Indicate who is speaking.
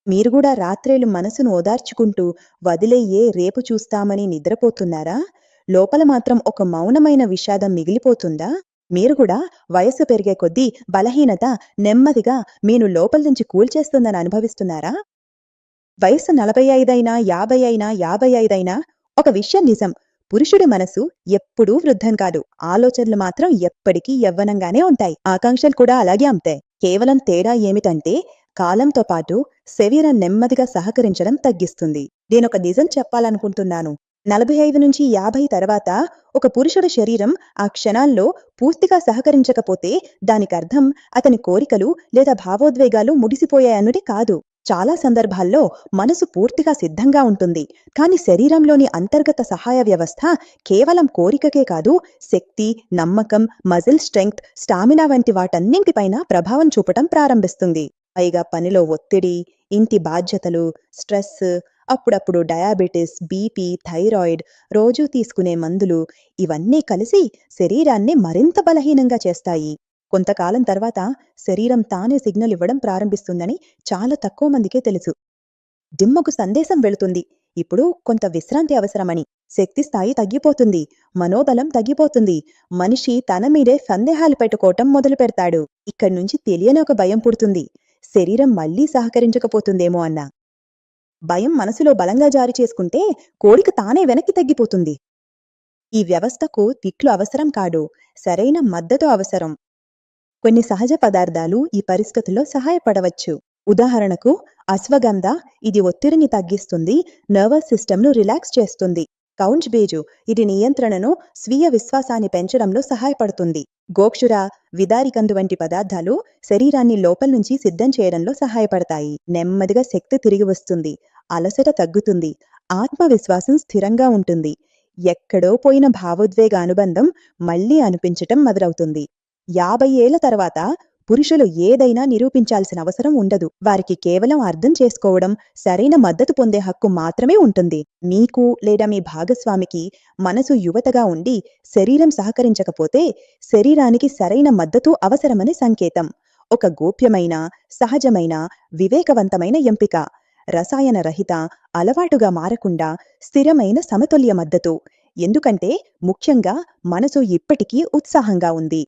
Speaker 1: మీరు గూడా రాత్రేలు మనసును ఓదార్చుకుంటూ, వదిలెయ్యే రేపు చూస్తామని నిద్రపోతున్నారా? లోపల మాత్రం ఒక మౌనమైన విషాదం మిగిలిపోతుందా? మీరు గూడా వయస్సు పెరిగే కొద్దీ బలహీనత నెమ్మదిగా మీను లోపల నుంచి కూల్చేస్తుందని అనుభవిస్తున్నారా? వయస్సు 45 అయినా, 50 అయినా, 55 అయినా ఒక విషయం నిజం. పురుషుడి మనసు ఎప్పుడూ వృద్ధం కాదు. ఆలోచనలు మాత్రం ఎప్పటికీ యవ్వనంగానే ఉంటాయి. ఆకాంక్షలు కూడా అలాగే అంతే. కేవలం తేడా ఏమిటంటే కాలంతో పాటు శరీరం నెమ్మదిగా సహకరించడం తగ్గిస్తుంది. నేనొక నిజం చెప్పాలనుకుంటున్నాను. 45-50 తర్వాత ఒక పురుషుడి శరీరం ఆ క్షణాల్లో పూర్తిగా సహకరించకపోతే దానికర్థం అతని కోరికలు లేదా భావోద్వేగాలు ముడిసిపోయాయన్నది కాదు. చాలా సందర్భాల్లో మనసు పూర్తిగా సిద్ధంగా ఉంటుంది. కానీ శరీరంలోని అంతర్గత సహాయ వ్యవస్థ కేవలం కోరికకే కాదు, శక్తి, నమ్మకం, మజిల్ స్ట్రెంగ్త్, స్టామినా వంటి వాటన్నింటిపైన ప్రభావం చూపటం ప్రారంభిస్తుంది. పైగా పనిలో ఒత్తిడి, ఇంటి బాధ్యతలు, స్ట్రెస్, అప్పుడప్పుడు డయాబెటిస్, బీపీ, థైరాయిడ్, రోజూ తీసుకునే మందులు ఇవన్నీ కలిసి శరీరాన్ని మరింత బలహీనంగా చేస్తాయి. కొంతకాలం తర్వాత శరీరం తానే సిగ్నల్ ఇవ్వడం ప్రారంభిస్తుందని చాలా తక్కువ మందికే తెలుసు. దిమ్మకు సందేశం వెళుతుంది. ఇప్పుడు కొంత విశ్రాంతి అవసరమని. శక్తి స్థాయి తగ్గిపోతుంది. మనోబలం తగ్గిపోతుంది. మనిషి తన మీదే సందేహాలు పెట్టుకోవటం మొదలుపెడతాడు. ఇక్కడి నుంచి తెలియని ఒక భయం పుడుతుంది. శరీరం మళ్ళీ సహకరించకపోతుందేమో అన్న. భయం మనసులో బలంగా జారీ చేసుకుంటే కోరిక తానే వెనక్కి తగ్గిపోతుంది. ఈ వ్యవస్థకు తిట్లు అవసరం కాదు. సరైన మద్దతు అవసరం. కొన్ని సహజ పదార్థాలు ఈ పరిస్థితుల్లో సహాయపడవచ్చు. ఉదాహరణకు అశ్వగంధ, ఇది ఒత్తిడిని తగ్గిస్తుంది, నర్వస్ సిస్టమ్‌ను రిలాక్స్ చేస్తుంది. కౌంజ్ బేజు, ఇది నియంత్రణను, స్వీయ విశ్వాసాన్ని పెంచడంలో సహాయపడుతుంది. గోక్షుర, విదారికందు వంటి పదార్థాలు శరీరాన్ని లోపల నుంచి సిద్ధం చేయడంలో సహాయపడతాయి. నెమ్మదిగా శక్తి తిరిగి వస్తుంది. అలసట తగ్గుతుంది. ఆత్మవిశ్వాసం స్థిరంగా ఉంటుంది. ఎక్కడో పోయిన భావోద్వేగ అనుబంధం మళ్ళీ అనిపించటం మొదలవుతుంది. 50 ఏళ్ల తర్వాత పురుషులు ఏదైనా నిరూపించాల్సిన అవసరం ఉండదు. వారికి కేవలం అర్థం చేసుకోవడం, సరైన మద్దతు పొందే హక్కు మాత్రమే ఉంటుంది. మీకు లేదా మీ భాగస్వామికి మనసు యువతగా ఉండి శరీరం సహకరించకపోతే శరీరానికి సరైన మద్దతు అవసరమని సంకేతం. ఒక గోప్యమైన, సహజమైన, వివేకవంతమైన ఎంపిక. రసాయన రహిత, అలవాటుగా మారకుండా స్థిరమైన సమతుల్య మద్దతు. ఎందుకంటే ముఖ్యంగా మనసు ఇప్పటికీ ఉత్సాహంగా ఉంది.